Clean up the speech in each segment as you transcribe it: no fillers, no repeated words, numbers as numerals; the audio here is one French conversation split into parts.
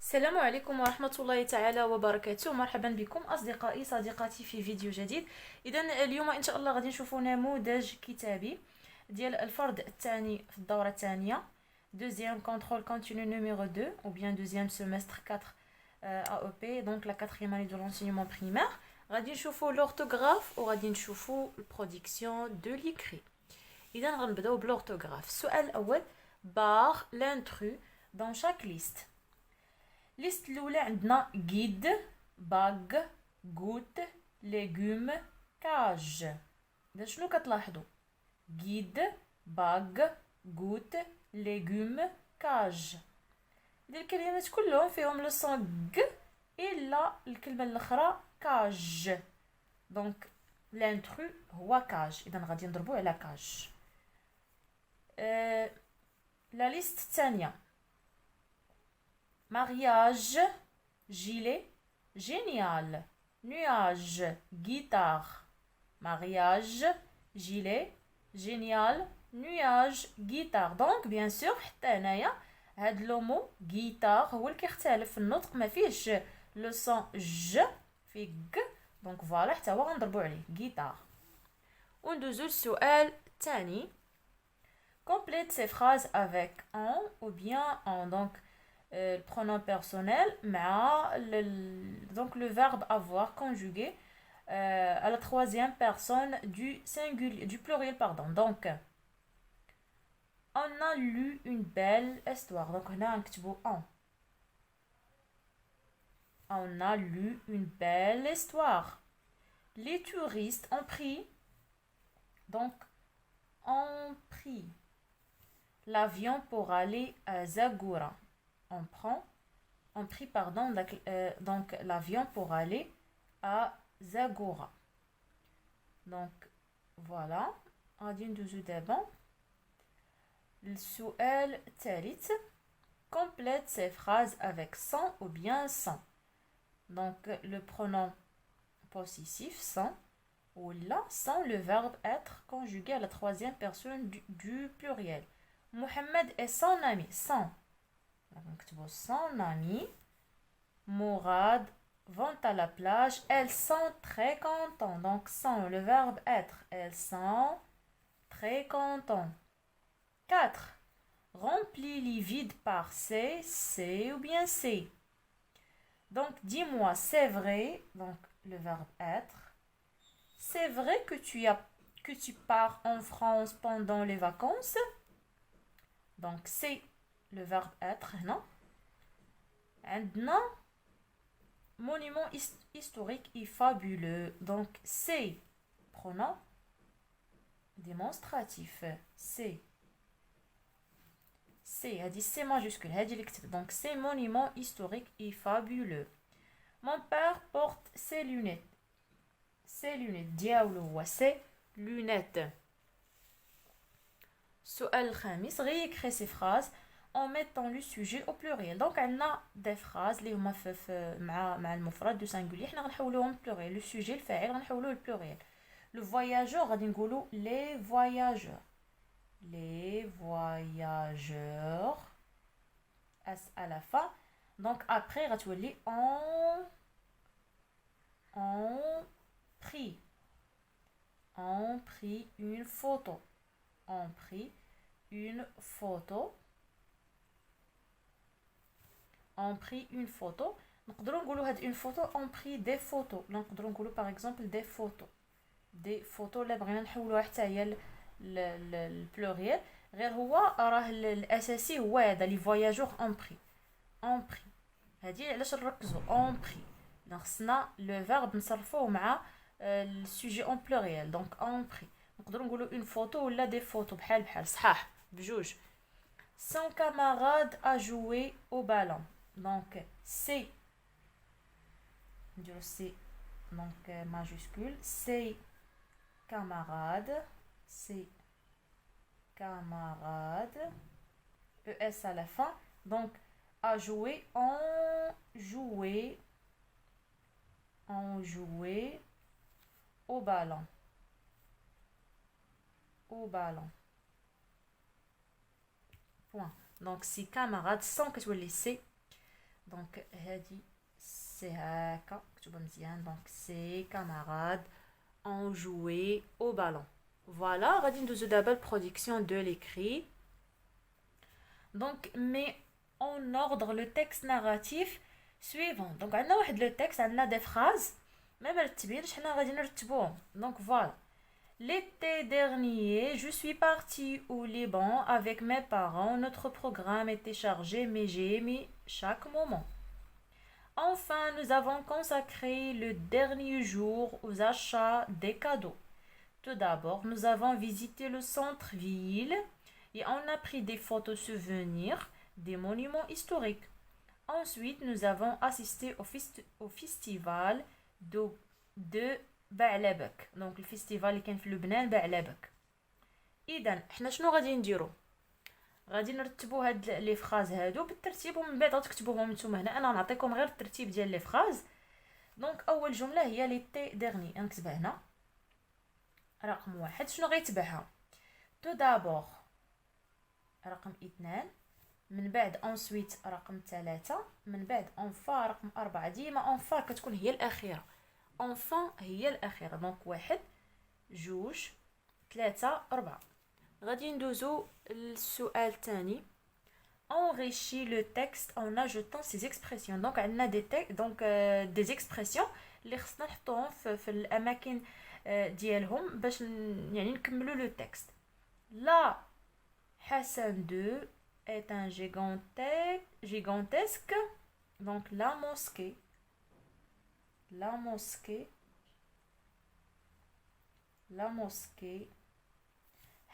السلام عليكم ورحمة الله تعالى وبركاته. مرحبا بكم أصدقائي صديقاتي في فيديو جديد. إذا اليوم إن شاء الله غادي نشوفوا نموذج كتابي ديال الفرد الثاني في الدورة الثانية deuxième contrôle continu numéro 2 ou bien deuxième semestre 4 AEP, donc la quatrième année de l'enseignement primaire. غادي نشوفوا l'orthographe وغادي نشوفوا البرودكسيون دو l'écrit. إذا غنبداو بالorthographe. السؤال الأول: barre l'intrus dans chaque liste. ليست الاولى عندنا guide, bag, goutte, légumes, cage. اذا شنو كتلاحظوا؟ guide, bag, goutte, légumes, cage. اذا الكلمات كلهم فيهم لو سون غ الا الكلمه الاخرى كاج. دونك لانترو هو كاج، اذا غادي نضربو على كاج. لا ليست الثانيه: mariage, gilet, génial, nuage, guitare. mariage, gilet, génial, nuage, guitare. Donc bien sûr حتى هنايا هاد لو مو guitare هو اللي كيختلف في النطق، ما فيهش لو سون ج في ج. دونك فوالا حتى هو غنضربو عليه guitare. وندوزو للسؤال الثاني: complète ces phrases avec en ou bien en. Donc le pronom personnel مع donc le verbe avoir conjugué à la troisième personne du singulier, du pluriel, pardon. Donc on a lu une belle histoire. Donc هنا نكتبو on a lu une belle histoire. Les touristes ont pris, donc ont pris l'avion pour aller à Zagora. On prit donc l'avion pour aller à Zagora. Donc voilà. غادي ندوزو دابا للسؤال الثالث: complète ces phrases avec sans ou bien sans. Donc le pronom possessif sans ou là sans le verbe être conjugué à la troisième personne du pluriel. Mohamed est son ami. Sans. Donc son ami. Mourad vont à la plage. Elles sont très contents. Donc sans le verbe être. Elles sont très contents. 4. Remplis les vides par c'est ou bien c'est. Donc dis-moi, c'est vrai. Donc le verbe être. C'est vrai que tu pars en France pendant les vacances. Donc c'est le verbe être, non? عندنا monument historique et fabuleux. Donc c'est pronom démonstratif. C'est هذه c'est majuscule هذه اللي كتبت. Donc c'est monument historique et fabuleux. Mon père porte ses lunettes. Ses lunettes ديالو هو ses lunettes. السؤال الخامس: réécris ces phrases en mettant le sujet au pluriel. Donc عندنا des phrases اللي هما مع المفرد دو singulier حنا غنحولوهم pluriel. le sujet الفاعل غنحولوه pluriel. le voyageur غادي نقولوا les voyageurs. les voyageurs s à la fin. donc après غتولي on prit une photo. on prit une photo. on prit une photo. نقدروا نقولوا هاد une photo on prit des photos. نقدروا نقولوا par exemple des photos اللي بغينا نحولوها حتى هي البلوريال، غير هو راه الاساسي هو هذا لي فواياجور on prit. هادي علاش نركزوا on prit. خصنا لو فيرب نصرفوه مع السوجي اون بلوريال. دونك on prit. نقدروا نقولوا une photo ولا des photos بحال صحاح بجوج. son camarade a joué au ballon. donc c'est donc majuscule c'est camarade es à la fin. donc a joué on jouait au ballon. point. Donc si camarade sans que tu le laisses دونك هادي سي هاكا مكتوبه مزيان. دونك سي كاماراد اون جوي او بالون. فوالا غادي ندوزو دابا البرودكسيون دو ليكري. دونك مي اون اوردر لو تكست ناراتيف سويفون. دونك عندنا واحد لو تكست، عندنا دي فراز ما مرتبينش، حنا غادي نرتبوهم. دونك فوالا l'été dernier, je suis partie au Liban avec mes parents. Notre programme était chargé, mais j'ai aimé chaque moment. Enfin, nous avons consacré le dernier jour aux achats des cadeaux. Tout d'abord, nous avons visité le centre-ville et on a pris des photos souvenirs des monuments historiques. Ensuite, nous avons assisté au festival de بعلبك. دونك الفيستيفال اللي كان في لبنان بعلبك. اذا حنا شنو غادي نديرو؟ غادي نرتبوا هاد لي فراز هادو بالترتيب ومن بعد غتكتبوهم نتوما هنا. انا نعطيكم غير الترتيب ديال لي فراز. دونك اول جمله هي ليتي ديرني، نكتبها هنا رقم 1. شنو غيتبعها؟ تو دابور رقم 2، من بعد انسويت رقم 3، من بعد انفا رقم 4. ديما انفا كتكون هي الاخيره، enfin هي الأخيرة. دونك 1 2 3 4. غادي ندوزو للسؤال الثاني. enrichis le texte en ajoutant ces expressions. دونك عندنا des expressions اللي خصنا نحطوهم في الأماكن ديالهم باش يعني نكملو لو تكست. لا Hassan II est un gigantesque. Donc la mosquée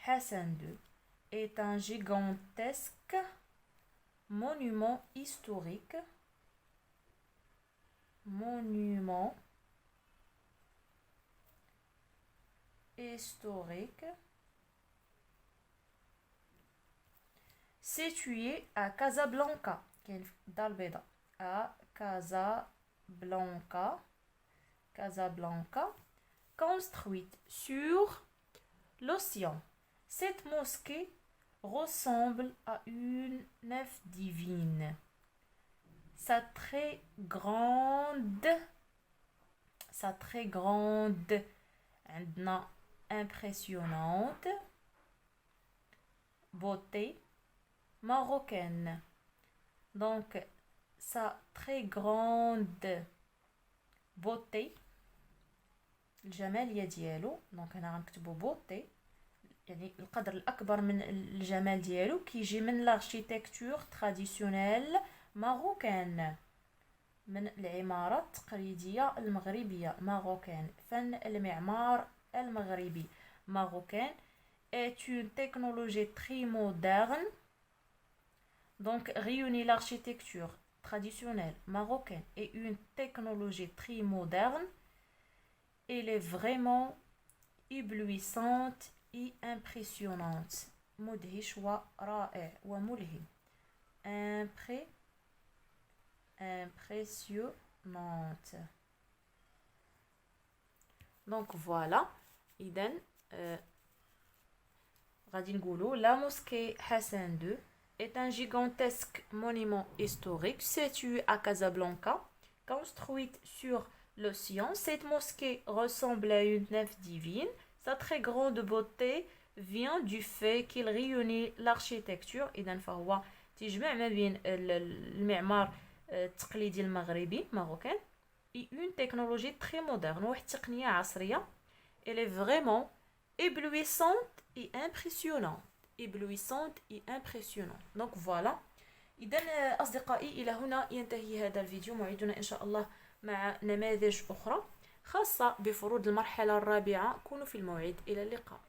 Hassan II est un gigantesque monument historique. Situé à Casablanca. كاين في الدار البيضاء. à Casablanca, construite sur l'océan. Cette mosquée ressemble à une nef divine. Sa très grande, impressionnante beauté marocaine. Donc, sa très grande beauté الجمالية ديالو. دونك هنا غنكتبو بوتي يعني القدر الاكبر من الجمال ديالو كيجي من لارشيتكتور تراديسيونيل ماروكان، من العمارة التقليدية المغربية. ماروكان فن المعمار المغربي. ماروكان est une technologie très moderne. Donc réunit l'architecture traditionnelle marocaine et une technologie très moderne. Elle est vraiment éblouissante et impressionnante. مدهش ورائع وملهم. Impressionnante. Donc voilà. إذن غادي نقولوا la mosquée Hassan II est un gigantesque monument historique situé à Casablanca, construite sur l'océan. Cette mosquée ressemble à une nef divine. Sa très grande beauté vient du fait qu'il réunit l'architecture. إذن فهو تجمع ما بين المعمار التقليدي المغربي marocain et une technologie très moderne. واحد التقنية عصرية. Elle est vraiment éblouissante et impressionnante. Donc voilà. إذن أصدقائي إلى هنا ينتهي هذا الفيديو. موعدنا إن شاء الله مع نماذج أخرى خاصة بفروض المرحلة الرابعة. كونوا في الموعد. إلى اللقاء.